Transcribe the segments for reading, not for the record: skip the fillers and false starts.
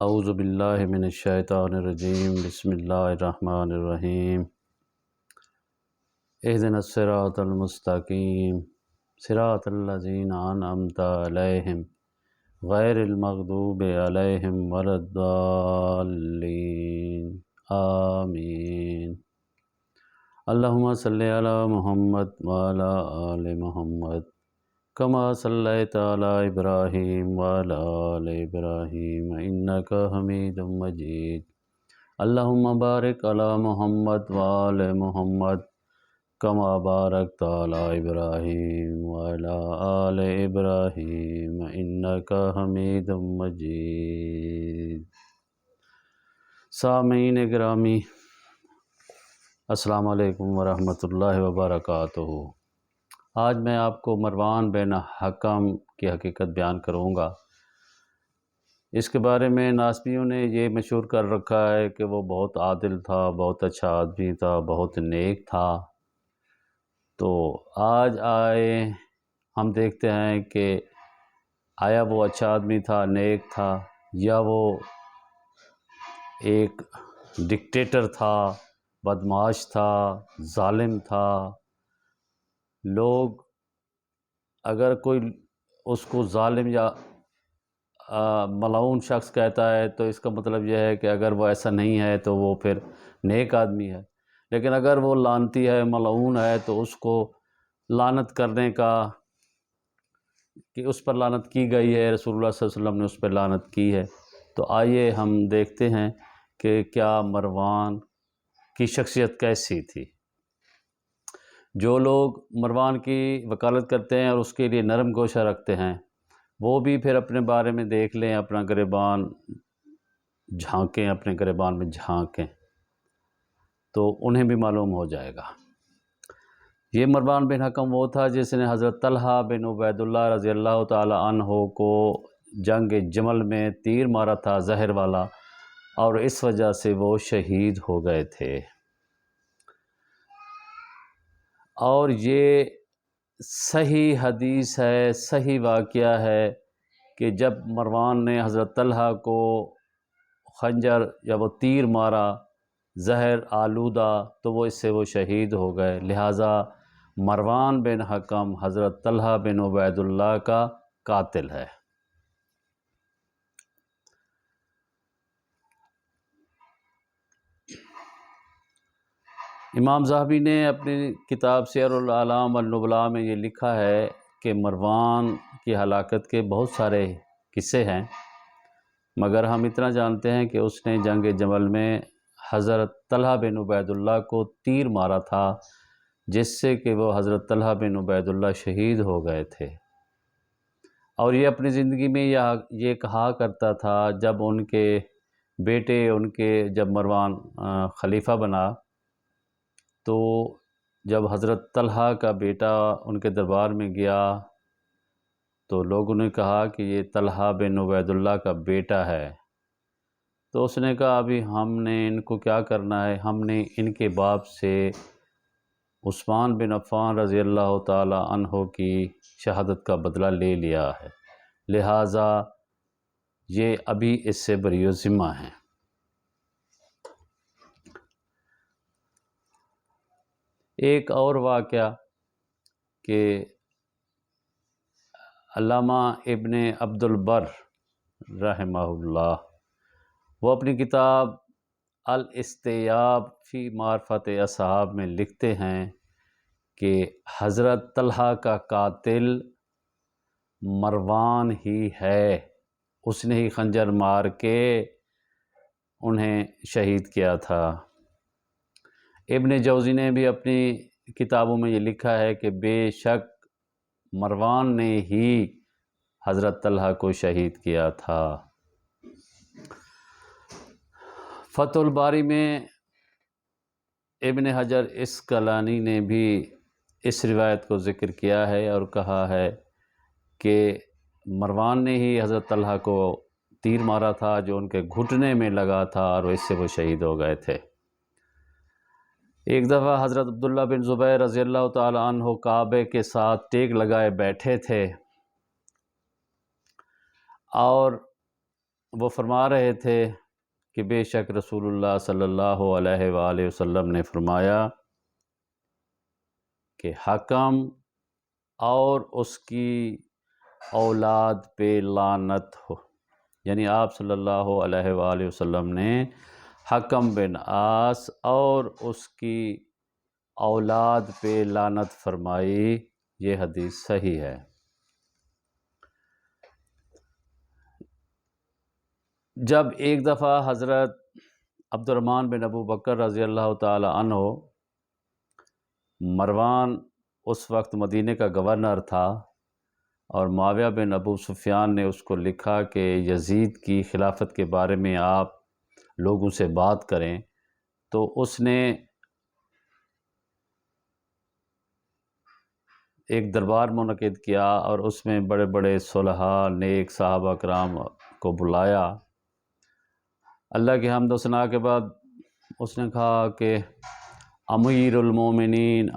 اعوذ باللہ من الشیطان الرجیم بسم اللہ الرحمن الرحیم اہدنا الصراط المستقیم صراط الذین انعمت علیہم غیر المغضوب علیہم ولا الضالین آمین۔ اللہم صلی علی محمد وعلی آل محمد کما صلیت علی ابراہیم وعلی آل ابراہیم انک حمید مجید۔ اللہم بارک علی محمد وعلی محمد کما بارکت علی ابراہیم وعلی آل ابراہیم انک حمید مجید۔ سامعین گرامی، السلام علیکم ورحمۃ اللہ وبرکاتہ۔ آج میں آپ کو مروان بن حکم کی حقیقت بیان کروں گا۔ اس کے بارے میں ناسبیوں نے یہ مشہور کر رکھا ہے کہ وہ بہت عادل تھا، بہت اچھا آدمی تھا، بہت نیک تھا۔ تو آج ہم دیکھتے ہیں کہ آیا وہ اچھا آدمی تھا، نیک تھا، یا وہ ایک ڈکٹیٹر تھا، بدمعاش تھا، ظالم تھا۔ لوگ اگر کوئی اس کو ظالم یا ملعون شخص کہتا ہے تو اس کا مطلب یہ ہے کہ اگر وہ ایسا نہیں ہے تو وہ پھر نیک آدمی ہے، لیکن اگر وہ لعنتی ہے، ملعون ہے، تو اس کو لعنت کرنے کا، کہ اس پر لعنت کی گئی ہے، رسول اللہ صلی اللہ علیہ وسلم نے اس پر لعنت کی ہے۔ تو آئیے ہم دیکھتے ہیں کہ کیا مروان کی شخصیت کیسی تھی۔ جو لوگ مروان کی وکالت کرتے ہیں اور اس کے لیے نرم گوشہ رکھتے ہیں، وہ بھی پھر اپنے بارے میں دیکھ لیں، اپنا گریبان جھانکیں، اپنے گریبان میں جھانکیں تو انہیں بھی معلوم ہو جائے گا۔ یہ مروان بن حکم وہ تھا جس نے حضرت طلحہ بن عبید اللہ رضی اللہ تعالی عنہ کو جنگ جمل میں تیر مارا تھا، زہر والا، اور اس وجہ سے وہ شہید ہو گئے تھے۔ اور یہ صحیح حدیث ہے، صحیح واقعہ ہے کہ جب مروان نے حضرت طلحہ کو خنجر یا وہ تیر مارا زہر آلودہ، تو اس سے وہ شہید ہو گئے۔ لہٰذا مروان بن حکم حضرت طلحہ بن عبید اللہ کا قاتل ہے۔ امام ذہبی نے اپنی کتاب سیر الاعلام والنبلاء میں یہ لکھا ہے کہ مروان کی ہلاکت کے بہت سارے قصے ہیں، مگر ہم اتنا جانتے ہیں کہ اس نے جنگ جمل میں حضرت طلحہ بن عبید اللہ کو تیر مارا تھا، جس سے کہ وہ حضرت طلحہ بن عبید اللہ شہید ہو گئے تھے۔ اور یہ اپنی زندگی میں یہ کہا کرتا تھا، جب ان کے بیٹے جب مروان خلیفہ بنا، تو جب حضرت طلحہ کا بیٹا ان کے دربار میں گیا تو لوگوں نے کہا کہ یہ طلحہ بن عبید اللہ کا بیٹا ہے۔ تو اس نے کہا ابھی ہم نے ان کو کیا کرنا ہے، ہم نے ان کے باپ سے عثمان بن عفان رضی اللہ تعالی عنہ کی شہادت کا بدلہ لے لیا ہے، لہٰذا یہ ابھی اس سے بری ذمہ ہیں۔ ایک اور واقعہ کہ علامہ ابن عبد البر رحمہ اللہ، وہ اپنی کتاب الاستیاب فی معرفت اصحاب میں لکھتے ہیں کہ حضرت طلحہ کا قاتل مروان ہی ہے، اس نے ہی خنجر مار کے انہیں شہید کیا تھا۔ ابن جوزی نے بھی اپنی کتابوں میں یہ لکھا ہے کہ بے شک مروان نے ہی حضرت طلحہ کو شہید کیا تھا۔ فتح الباری میں ابن حجر عسقلانی نے بھی اس روایت کو ذکر کیا ہے اور کہا ہے کہ مروان نے ہی حضرت طلحہ کو تیر مارا تھا جو ان کے گھٹنے میں لگا تھا، اور اس سے وہ شہید ہو گئے تھے۔ ایک دفعہ حضرت عبداللہ بن زبیر رضی اللہ تعالی عنہ کعبے کے ساتھ ٹیک لگائے بیٹھے تھے، اور وہ فرما رہے تھے کہ بے شک رسول اللہ صلی اللہ علیہ وآلہ وسلم نے فرمایا کہ حکم اور اس کی اولاد پہ لعنت ہو، یعنی آپ صلی اللہ علیہ وآلہ وسلم نے حکم بن عاص اور اس کی اولاد پہ لعنت فرمائی۔ یہ حدیث صحیح ہے۔ جب ایک دفعہ حضرت عبد الرحمن بن ابو بکر رضی اللہ تعالی عنہ، مروان اس وقت مدینہ کا گورنر تھا، اور معاویہ بن ابو سفیان نے اس کو لکھا کہ یزید کی خلافت کے بارے میں آپ لوگوں سے بات کریں، تو اس نے ایک دربار منعقد کیا اور اس میں بڑے بڑے صلحاء نیک صحابہ کرام کو بلایا۔ اللہ کی حمد و ثنا کے بعد اس نے کہا کہ امیر المومنین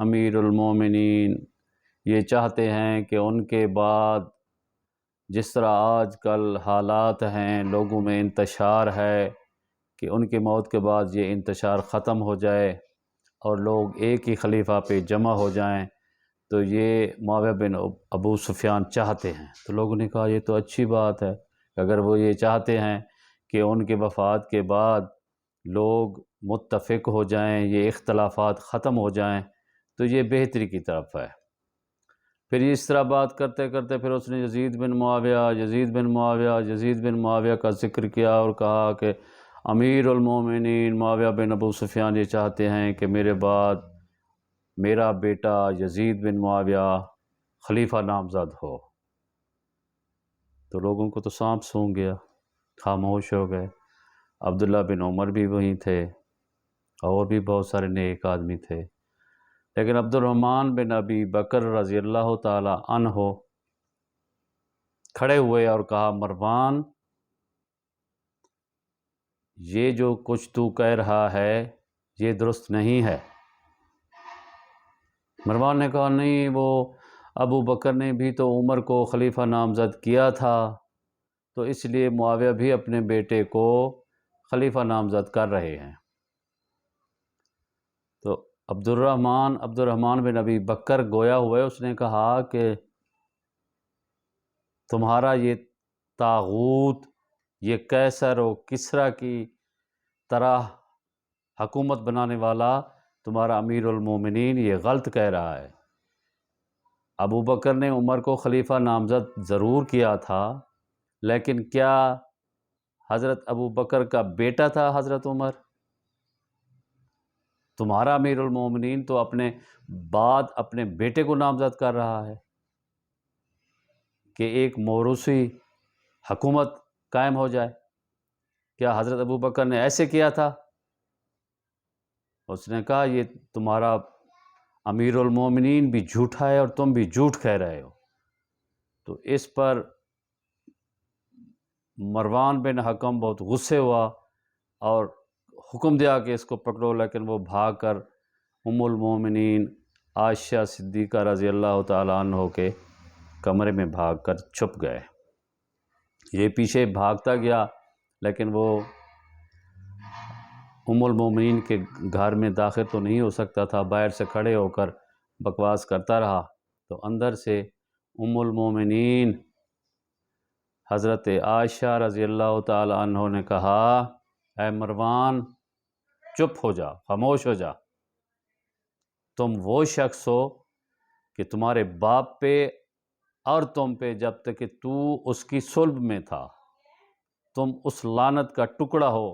یہ چاہتے ہیں کہ ان کے بعد جس طرح آج کل حالات ہیں، لوگوں میں انتشار ہے، کہ ان کی موت کے بعد یہ انتشار ختم ہو جائے اور لوگ ایک ہی خلیفہ پہ جمع ہو جائیں، تو یہ معاویہ بن ابو سفیان چاہتے ہیں۔ تو لوگوں نے کہا یہ تو اچھی بات ہے، اگر وہ یہ چاہتے ہیں کہ ان کے وفات کے بعد لوگ متفق ہو جائیں، یہ اختلافات ختم ہو جائیں، تو یہ بہتری کی طرف ہے۔ پھر اس طرح بات کرتے کرتے پھر اس نے یزید بن معاویہ کا ذکر کیا اور کہا کہ امیر المومنین معاویہ بن ابو سفیان یہ چاہتے ہیں کہ میرے بعد میرا بیٹا یزید بن معاویہ خلیفہ نامزد ہو۔ تو لوگوں کو تو سانپ سونگھ گیا، خاموش ہو گئے۔ عبداللہ بن عمر بھی وہیں تھے، اور بھی بہت سارے نیک آدمی تھے، لیکن عبد الرحمن بن ابی بکر رضی اللہ تعالی عنہ کھڑے ہوئے اور کہا مروان، یہ جو کچھ تو کہہ رہا ہے یہ درست نہیں ہے۔ مروان نے کہا نہیں، وہ ابو بکر نے بھی تو عمر کو خلیفہ نامزد کیا تھا، تو اس لیے معاویہ بھی اپنے بیٹے کو خلیفہ نامزد کر رہے ہیں۔ تو عبد الرحمن بن ابی بکر گویا ہوئے، اس نے کہا کہ تمہارا یہ طاغوت، یہ کیسر و کسریٰ کی طرح حکومت بنانے والا تمہارا امیر المومنین یہ غلط کہہ رہا ہے۔ ابو بکر نے عمر کو خلیفہ نامزد ضرور کیا تھا، لیکن کیا حضرت ابو بکر کا بیٹا تھا حضرت عمر؟ تمہارا امیر المومنین تو اپنے بعد اپنے بیٹے کو نامزد کر رہا ہے کہ ایک موروثی حکومت قائم ہو جائے۔ کیا حضرت ابو بکر نے ایسے کیا تھا؟ اس نے کہا یہ تمہارا امیر المومنین بھی جھوٹا ہے اور تم بھی جھوٹ کہہ رہے ہو۔ تو اس پر مروان بن حکم بہت غصے ہوا اور حکم دیا کہ اس کو پکڑو، لیکن وہ بھاگ کر ام المومنین عائشہ صدیقہ رضی اللہ تعالیٰ عنہ کے کمرے میں بھاگ کر چھپ گئے۔ یہ پیچھے بھاگتا گیا، لیکن وہ ام المومنین کے گھر میں داخل تو نہیں ہو سکتا تھا، باہر سے کھڑے ہو کر بکواس کرتا رہا۔ تو اندر سے ام المومنین حضرت عائشہ رضی اللہ تعالی عنہ نے کہا اے مروان، چپ ہو جا، خاموش ہو جا، تم وہ شخص ہو کہ تمہارے باپ پہ اور تم پہ جب تک کہ تو اس کی صلب میں تھا تم اس لعنت کا ٹکڑا ہو۔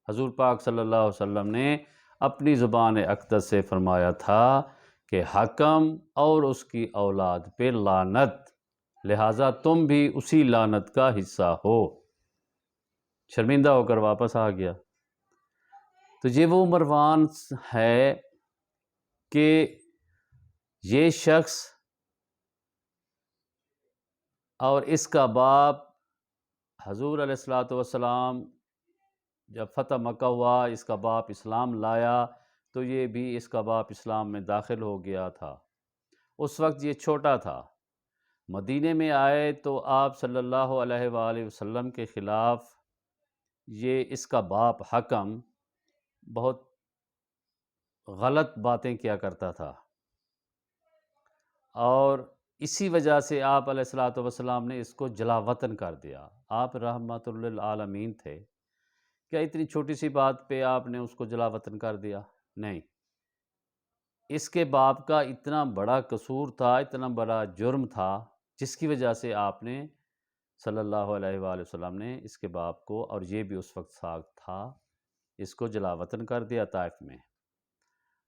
حضور پاک صلی اللہ علیہ وسلم نے اپنی زبان اقدس سے فرمایا تھا کہ حکم اور اس کی اولاد پہ لعنت، لہٰذا تم بھی اسی لعنت کا حصہ ہو۔ شرمندہ ہو کر واپس آ گیا۔ تو یہ وہ مروان ہے کہ یہ شخص اور اس کا باپ حضور علیہ الصلوۃ والسلام جب فتح مکہ ہوا، اس کا باپ اسلام لایا تو یہ بھی اس کا باپ اسلام میں داخل ہو گیا تھا۔ اس وقت یہ چھوٹا تھا۔ مدینے میں آئے تو آپ صلی اللہ علیہ وآلہ وسلم کے خلاف یہ اس کا باپ حکم بہت غلط باتیں کیا کرتا تھا، اور اسی وجہ سے آپ علیہ الصلوۃ والسلام نے اس کو جلا وطن کر دیا۔ آپ رحمت للعالمین تھے، کیا اتنی چھوٹی سی بات پہ آپ نے اس کو جلا وطن کر دیا؟ نہیں، اس کے باپ کا اتنا بڑا قصور تھا، اتنا بڑا جرم تھا، جس کی وجہ سے آپ نے صلی اللہ علیہ وآلہ وسلم نے اس کے باپ کو، اور یہ بھی اس وقت ساتھ تھا، اس کو جلا وطن کر دیا طائف میں۔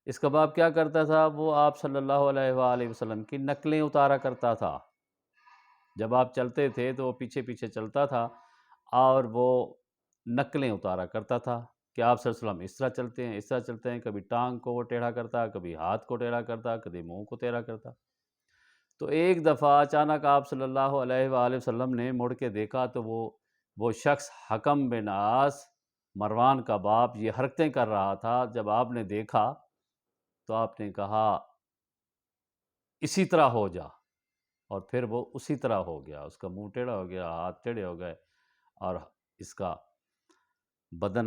اس کا باپ کیا کرتا تھا؟ وہ آپ صلی اللہ علیہ وآلہ وسلم کی نقلیں اتارا کرتا تھا۔ جب آپ چلتے تھے تو وہ پیچھے پیچھے چلتا تھا اور وہ نقلیں اتارا کرتا تھا کہ آپ صلی اللہ علیہ وسلم اس طرح چلتے ہیں، اس طرح چلتے ہیں، کبھی ٹانگ کو وہ ٹیڑھا کرتا، کبھی ہاتھ کو ٹیڑھا کرتا، کبھی منہ کو ٹیڑھا کرتا۔ تو ایک دفعہ اچانک آپ صلی اللہ علیہ وآلہ وسلم نے مڑ کے دیکھا تو وہ شخص حکم بن عاص، مروان کا باپ، یہ حرکتیں کر رہا تھا۔ جب آپ نے دیکھا تو آپ نے کہا اسی طرح ہو جا، اور پھر وہ اسی طرح ہو گیا، اس کا منہ ٹیڑھا ہو گیا، ہاتھ ٹیڑھے ہو گئے، اور اس کا بدن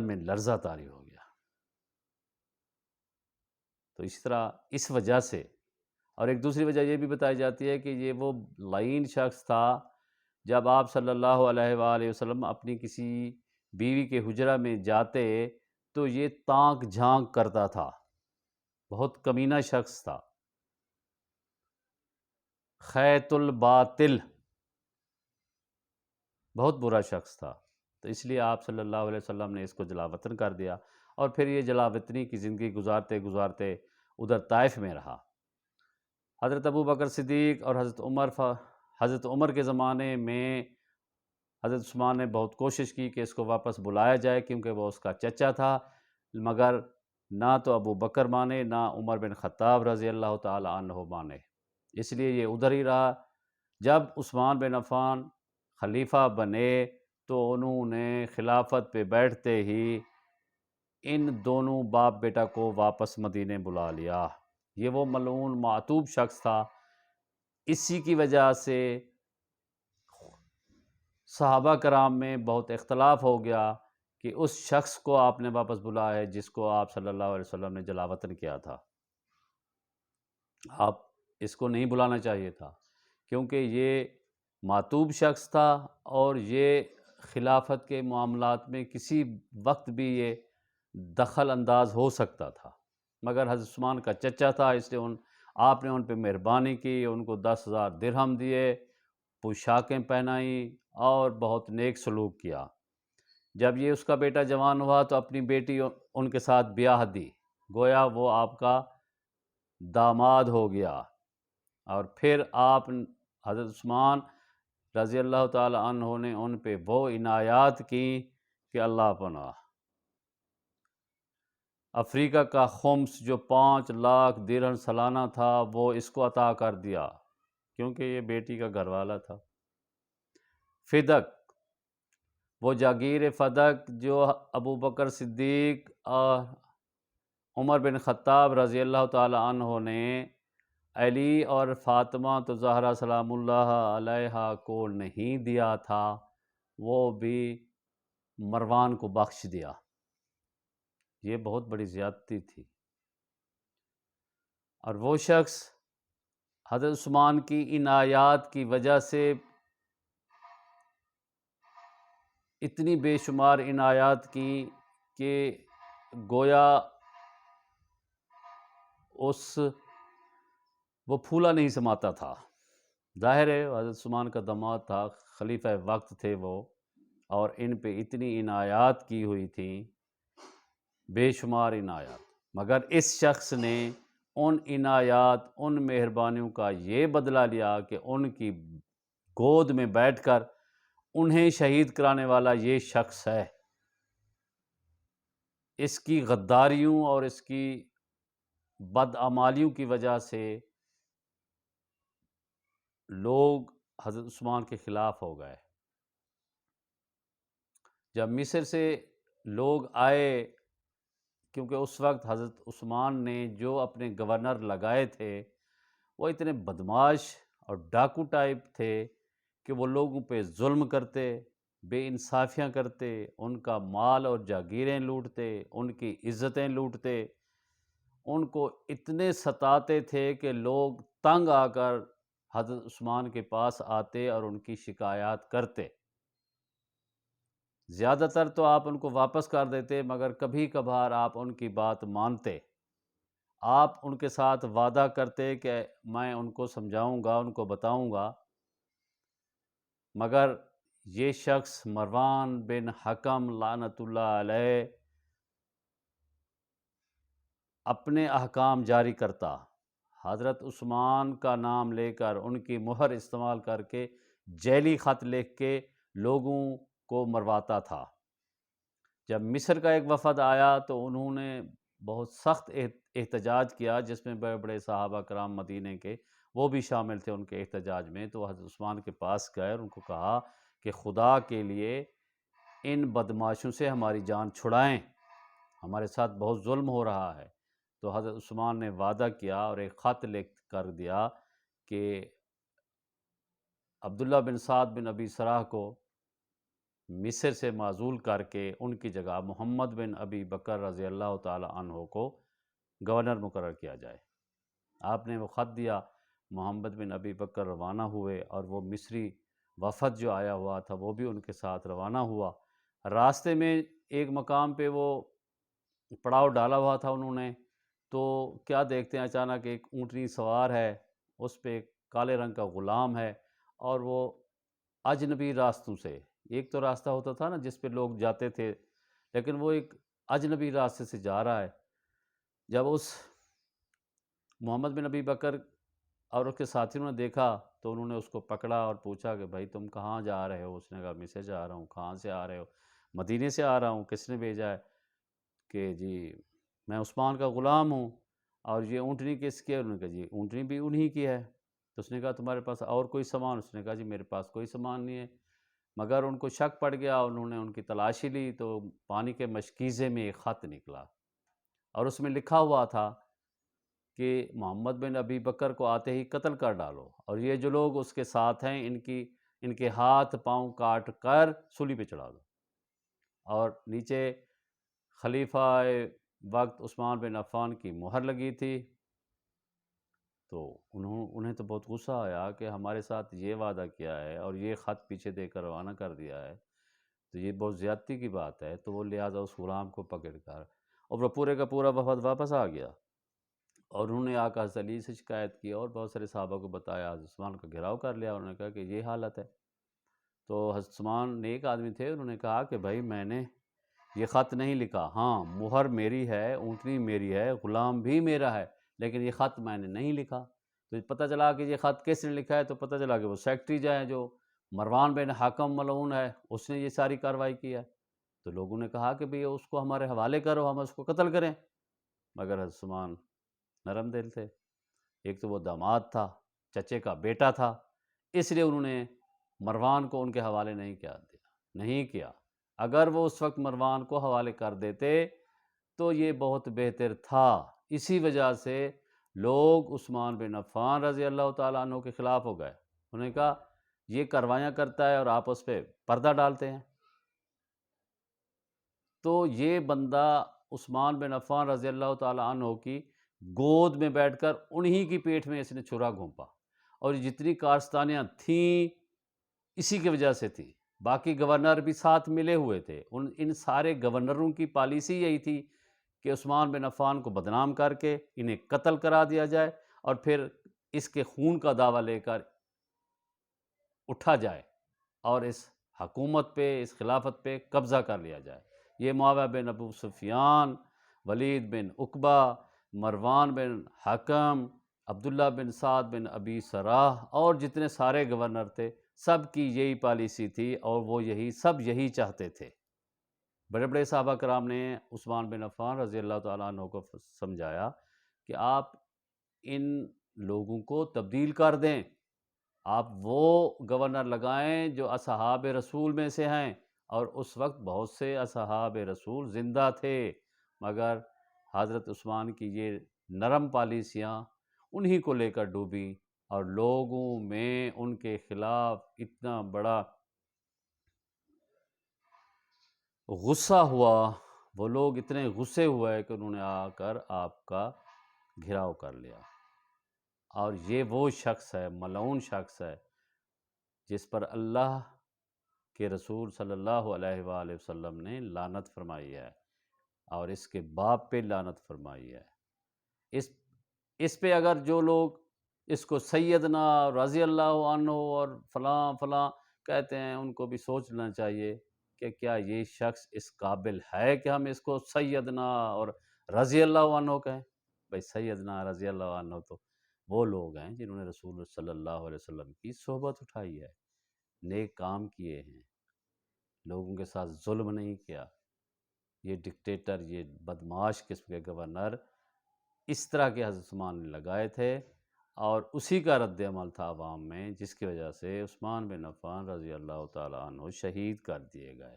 میں لرزہ طاری ہو گیا۔ تو اس طرح اس وجہ سے، اور ایک دوسری وجہ یہ بھی بتائی جاتی ہے کہ یہ وہ لعین شخص تھا، جب آپ صلی اللہ علیہ وآلہ وسلم اپنی کسی بیوی کے حجرہ میں جاتے تو یہ تانک جھانک کرتا تھا، بہت کمینہ شخص تھا، خیط الباطل، بہت برا شخص تھا۔ تو اس لیے آپ صلی اللہ علیہ وسلم نے اس کو جلا وطن کر دیا، اور پھر یہ جلا وطنی کی زندگی گزارتے گزارتے ادھر طائف میں رہا۔ حضرت ابو بکر صدیق اور حضرت عمر کے زمانے میں حضرت عثمان نے بہت کوشش کی کہ اس کو واپس بلایا جائے، کیونکہ وہ اس کا چچا تھا، مگر نہ تو ابو بکر مانے، نہ عمر بن خطاب رضی اللہ تعالی عنہ مانے، اس لیے یہ ادھر ہی رہا۔ جب عثمان بن عفان خلیفہ بنے تو انہوں نے خلافت پہ بیٹھتے ہی ان دونوں باپ بیٹا کو واپس مدینے بلا لیا۔ یہ وہ ملعون معتوب شخص تھا، اسی کی وجہ سے صحابہ کرام میں بہت اختلاف ہو گیا کہ اس شخص کو آپ نے واپس بلایا ہے جس کو آپ صلی اللہ علیہ وسلم نے جلا وطن کیا تھا۔ آپ اس کو نہیں بلانا چاہیے تھا، کیونکہ یہ معتوب شخص تھا، اور یہ خلافت کے معاملات میں کسی وقت بھی یہ دخل انداز ہو سکتا تھا، مگر حضرت عثمان کا چچا تھا، اس لیے آپ نے ان پہ مہربانی کی، ان کو 10,000 درہم دیے، پوشاکیں پہنائیں، اور بہت نیک سلوک کیا۔ جب یہ اس کا بیٹا جوان ہوا تو اپنی بیٹی ان کے ساتھ بیاہ دی، گویا وہ آپ کا داماد ہو گیا، اور پھر آپ حضرت عثمان رضی اللہ تعالی عنہ نے ان پہ وہ عنایات کی کہ اللہ پناہ۔ افریقہ کا خمس جو 5 لاکھ درہم سالانہ تھا وہ اس کو عطا کر دیا، کیونکہ یہ بیٹی کا گھر والا تھا۔ فدق، وہ جاگیر فدق جو ابو بکر صدیق اور عمر بن خطاب رضی اللہ تعالی عنہ نے علی اور فاطمہ تو زہرا سلام اللہ علیہا کو نہیں دیا تھا، وہ بھی مروان کو بخش دیا۔ یہ بہت بڑی زیادتی تھی، اور وہ شخص حضرت عثمان کی ان آیات کی وجہ سے اتنی بے شمار عنایات کی کہ گویا وہ پھولا نہیں سماتا تھا۔ ظاہر ہے حضرت عثمان کا داماد تھا، خلیفہ وقت تھے وہ، اور ان پہ اتنی عنایات کی ہوئی تھیں، بے شمار عنایات، مگر اس شخص نے ان عنایات، ان مہربانیوں کا یہ بدلہ لیا کہ ان کی گود میں بیٹھ کر انہیں شہید کرانے والا یہ شخص ہے۔ اس کی غداریوں اور اس کی بدعمالیوں کی وجہ سے لوگ حضرت عثمان کے خلاف ہو گئے۔ جب مصر سے لوگ آئے، کیونکہ اس وقت حضرت عثمان نے جو اپنے گورنر لگائے تھے وہ اتنے بدماش اور ڈاکو ٹائپ تھے کہ وہ لوگوں پہ ظلم کرتے، بے انصافیاں کرتے، ان کا مال اور جاگیریں لوٹتے، ان کی عزتیں لوٹتے، ان کو اتنے ستاتے تھے کہ لوگ تنگ آ کر حضرت عثمان کے پاس آتے اور ان کی شکایات کرتے۔ زیادہ تر تو آپ ان کو واپس کر دیتے، مگر کبھی کبھار آپ ان کی بات مانتے۔ آپ ان کے ساتھ وعدہ کرتے کہ میں ان کو سمجھاؤں گا، ان کو بتاؤں گا، مگر یہ شخص مروان بن حکم لعنت اللہ علیہ اپنے احکام جاری کرتا، حضرت عثمان کا نام لے کر ان کی مہر استعمال کر کے جعلی خط لکھ کے لوگوں کو مرواتا تھا۔ جب مصر کا ایک وفد آیا تو انہوں نے بہت سخت احتجاج کیا، جس میں بڑے بڑے صحابہ کرام مدینے کے وہ بھی شامل تھے ان کے احتجاج میں۔ تو حضرت عثمان کے پاس گئے اور ان کو کہا کہ خدا کے لیے ان بدماشوں سے ہماری جان چھڑائیں، ہمارے ساتھ بہت ظلم ہو رہا ہے۔ تو حضرت عثمان نے وعدہ کیا اور ایک خط لکھ کر دیا کہ عبداللہ بن سعد بن ابی سراح کو مصر سے معزول کر کے ان کی جگہ محمد بن ابی بکر رضی اللہ تعالی عنہ کو گورنر مقرر کیا جائے۔ آپ نے وہ خط دیا، محمد بن ابی بکر روانہ ہوئے اور وہ مصری وفد جو آیا ہوا تھا وہ بھی ان کے ساتھ روانہ ہوا۔ راستے میں ایک مقام پہ وہ پڑاؤ ڈالا ہوا تھا انہوں نے، تو کیا دیکھتے ہیں اچانک ایک اونٹنی سوار ہے، اس پہ ایک کالے رنگ کا غلام ہے، اور وہ اجنبی راستوں سے، ایک تو راستہ ہوتا تھا نا جس پہ لوگ جاتے تھے، لیکن وہ ایک اجنبی راستے سے جا رہا ہے۔ جب اس محمد بن ابی بکر اور اس کے ساتھیوں نے دیکھا تو انہوں نے اس کو پکڑا اور پوچھا کہ بھائی تم کہاں جا رہے ہو؟ اس نے کہا مصر جا رہا ہوں۔ کہاں سے آ رہے ہو؟ مدینے سے آ رہا ہوں۔ کس نے بھیجا ہے؟ کہ جی میں عثمان کا غلام ہوں، اور یہ اونٹنی کس کی ہے؟ انہوں نے کہا جی اونٹنی بھی انہی کی ہے۔ تو اس نے کہا تمہارے پاس اور کوئی سامان؟ اس نے کہا جی میرے پاس کوئی سامان نہیں ہے۔ مگر ان کو شک پڑ گیا، انہوں نے ان کی تلاشی لی تو پانی کے مشکیزے میں ایک خط نکلا، اور اس میں لکھا ہوا تھا کہ محمد بن ابی بکر کو آتے ہی قتل کر ڈالو، اور یہ جو لوگ اس کے ساتھ ہیں ان کے ہاتھ پاؤں کاٹ کر سولی پہ چڑھا دو۔ اور نیچے خلیفہ وقت عثمان بن عفان کی مہر لگی تھی۔ تو انہیں تو بہت غصہ آیا کہ ہمارے ساتھ یہ وعدہ کیا ہے اور یہ خط پیچھے دے کر روانہ کر دیا ہے، تو یہ بہت زیادتی کی بات ہے۔ تو وہ لہٰذا اس غلام کو پکڑ کر، اور وہ پورے کا پورا وفد واپس آ گیا، اور انہوں نے آ کر حضرت علی سے شکایت کی اور بہت سارے صحابہ کو بتایا، حضرت عثمان کا گھراؤ کر لیا، انہوں نے کہا کہ یہ حالت ہے۔ تو حضرت عثمان نیک آدمی تھے، انہوں نے کہا کہ بھائی میں نے یہ خط نہیں لکھا، ہاں مہر میری ہے، اونٹنی میری ہے، غلام بھی میرا ہے، لیکن یہ خط میں نے نہیں لکھا۔ تو پتہ چلا کہ یہ خط کس نے لکھا ہے، تو پتہ چلا کہ وہ سیکٹری جو ہے، جو مروان بن حکم ملعون ہے، اس نے یہ ساری کارروائی کی ہے۔ تو لوگوں نے کہا کہ بھئی اس کو ہمارے حوالے کرو، ہم اس کو قتل کریں، مگر حضرت عثمان نرم دل تھے۔ ایک تو وہ داماد تھا، چچے کا بیٹا تھا، اس لیے انہوں نے مروان کو ان کے حوالے نہیں کیا۔ اگر وہ اس وقت مروان کو حوالے کر دیتے تو یہ بہت بہتر تھا۔ اسی وجہ سے لوگ عثمان بن عفان رضی اللہ تعالیٰ عنہ کے خلاف ہو گئے۔ انہوں نے کہا یہ کاروائیاں کرتا ہے اور آپ اس پہ پردہ ڈالتے ہیں۔ تو یہ بندہ عثمان بن عفان رضی اللہ تعالیٰ عنہ کی گود میں بیٹھ کر انہی کی پیٹھ میں اس نے چھرا گھونپا، اور جتنی کارستانیاں تھیں اسی کی وجہ سے تھی۔ باقی گورنر بھی ساتھ ملے ہوئے تھے، ان سارے گورنروں کی پالیسی یہی تھی کہ عثمان بن عفان کو بدنام کر کے انہیں قتل کرا دیا جائے، اور پھر اس کے خون کا دعویٰ لے کر اٹھا جائے اور اس حکومت پہ، اس خلافت پہ قبضہ کر لیا جائے۔ یہ معاویہ بن ابو سفیان، ولید بن عقبہ، مروان بن حکم، عبداللہ بن سعد بن ابی سراح اور جتنے سارے گورنر تھے، سب کی یہی پالیسی تھی، اور وہ سب یہی چاہتے تھے۔ بڑے بڑے صحابہ کرام نے عثمان بن عفان رضی اللہ تعالیٰ عنہ کو سمجھایا کہ آپ ان لوگوں کو تبدیل کر دیں، آپ وہ گورنر لگائیں جو اصحاب رسول میں سے ہیں، اور اس وقت بہت سے اصحاب رسول زندہ تھے، مگر حضرت عثمان کی یہ نرم پالیسیاں انہی کو لے کر ڈوبی، اور لوگوں میں ان کے خلاف اتنا بڑا غصہ ہوا، وہ لوگ اتنے غصے ہوئے کہ انہوں نے آ کر آپ کا گھیراؤ کر لیا، اور یہ وہ شخص ہے، ملعون شخص ہے، جس پر اللہ کے رسول صلی اللہ علیہ وآلہ وسلم نے لعنت فرمائی ہے، اور اس کے باپ پہ لعنت فرمائی ہے۔ اس اس پہ اگر جو لوگ اس کو سیدنا رضی اللہ عنہ اور فلاں فلاں کہتے ہیں، ان کو بھی سوچنا چاہیے کہ کیا یہ شخص اس قابل ہے کہ ہم اس کو سیدنا اور رضی اللہ عنہ کہیں؟ بھئی سیدنا رضی اللہ عنہ تو وہ لوگ ہیں جنہوں نے رسول صلی اللہ علیہ وسلم کی صحبت اٹھائی ہے، نیک کام کیے ہیں، لوگوں کے ساتھ ظلم نہیں کیا۔ یہ ڈکٹیٹر، یہ بدمعاش قسم کے گورنر اس طرح کے حضرت عثمان نے لگائے تھے، اور اسی کا رد عمل تھا عوام میں، جس کی وجہ سے عثمان بن عفان رضی اللہ تعالیٰ عنہ شہید کر دیے گئے۔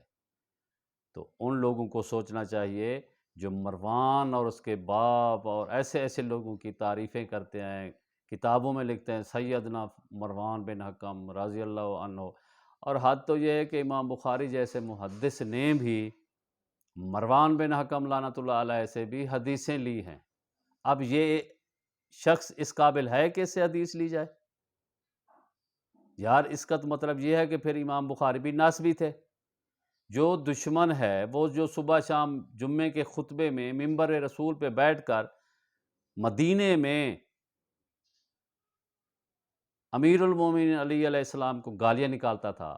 تو ان لوگوں کو سوچنا چاہیے جو مروان اور اس کے باپ اور ایسے ایسے لوگوں کی تعریفیں کرتے ہیں، کتابوں میں لکھتے ہیں سیدنا مروان بن حکم رضی اللہ عنہ، اور حد تو یہ ہے کہ امام بخاری جیسے محدث نے بھی مروان بن حکم لعنت اللہ علیہ سے بھی حدیثیں لی ہیں۔ اب یہ شخص اس قابل ہے کہ اس سے حدیث لی جائے؟ یار اس کا تو مطلب یہ ہے کہ پھر امام بخاری بھی ناسبی تھے۔ جو دشمن ہے وہ جو صبح شام جمعے کے خطبے میں منبر رسول پہ بیٹھ کر مدینے میں امیر المومنین علی علیہ السلام کو گالیاں نکالتا تھا،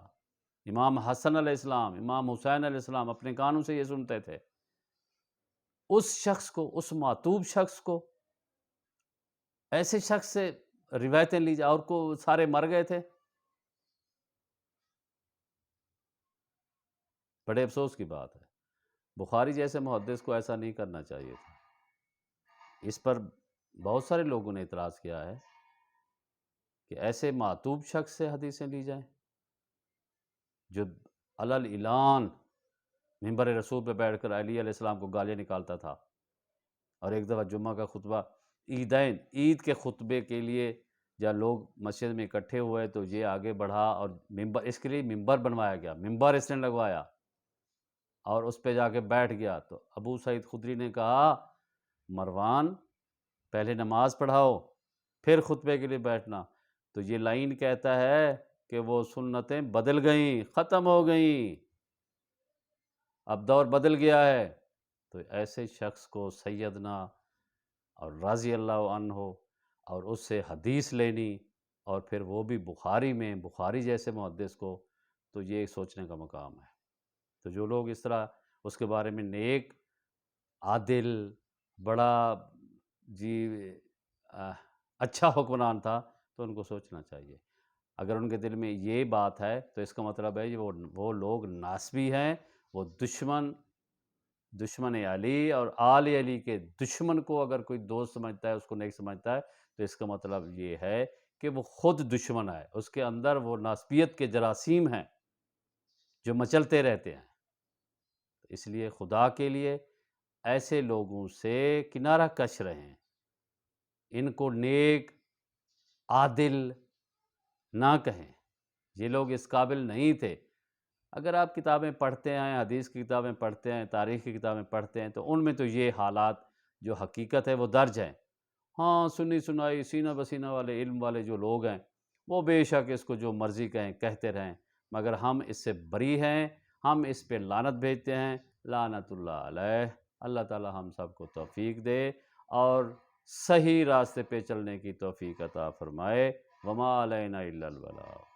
امام حسن علیہ السلام، امام حسین علیہ السلام اپنے کانوں سے یہ سنتے تھے، اس شخص کو، اس معتوب شخص کو، ایسے شخص سے روایتیں لی جائے، اور کو سارے مر گئے تھے۔ بڑے افسوس کی بات ہے، بخاری جیسے محدث کو ایسا نہیں کرنا چاہیے تھا۔ اس پر بہت سارے لوگوں نے اعتراض کیا ہے کہ ایسے معتوب شخص سے حدیثیں لی جائیں جو اعلان منبر رسول پہ بیٹھ کر علی علیہ السلام کو گالیاں نکالتا تھا، اور ایک دفعہ جمعہ کا خطبہ عید کے خطبے کے لیے جب لوگ مسجد میں اکٹھے ہوئے تو یہ آگے بڑھا، اور منبر، اس کے لیے ممبر بنوایا گیا، ممبر اس نے لگوایا، اور اس پہ جا کے بیٹھ گیا۔ تو ابو سعید خدری نے کہا مروان پہلے نماز پڑھاؤ پھر خطبے کے لیے بیٹھنا۔ تو یہ لائن کہتا ہے کہ وہ سنتیں بدل گئیں، ختم ہو گئیں، اب دور بدل گیا ہے۔ تو ایسے شخص کو سیدنا اور رضی اللہ عنہ اور اس سے حدیث لینی، اور پھر وہ بھی بخاری میں، بخاری جیسے محدث کو، تو یہ سوچنے کا مقام ہے۔ تو جو لوگ اس طرح اس کے بارے میں نیک، عادل، بڑا اچھا حکمران تھا، تو ان کو سوچنا چاہیے۔ اگر ان کے دل میں یہ بات ہے تو اس کا مطلب ہے کہ وہ لوگ ناسبی ہیں، وہ دشمن علی اور آل علی کے دشمن کو اگر کوئی دوست سمجھتا ہے، اس کو نیک سمجھتا ہے، تو اس کا مطلب یہ ہے کہ وہ خود دشمن ہے، اس کے اندر وہ ناسبیت کے جراثیم ہیں جو مچلتے رہتے ہیں۔ اس لیے خدا کے لیے ایسے لوگوں سے کنارہ کش رہیں، ان کو نیک، عادل نہ کہیں، یہ لوگ اس قابل نہیں تھے۔ اگر آپ کتابیں پڑھتے ہیں، حدیث کی کتابیں پڑھتے ہیں، تاریخ کی کتابیں پڑھتے ہیں، تو ان میں تو یہ حالات جو حقیقت ہے وہ درج ہیں۔ ہاں، سنی سنائی سینہ بسینہ والے علم والے جو لوگ ہیں وہ بے شک اس کو جو مرضی کہیں، کہتے رہیں، مگر ہم اس سے بری ہیں، ہم اس پہ لعنت بھیجتے ہیں، لعنت اللہ علیہ۔ اللہ تعالی ہم سب کو توفیق دے اور صحیح راستے پہ چلنے کی توفیق عطا فرمائے۔ وما علینا الا البلاغ۔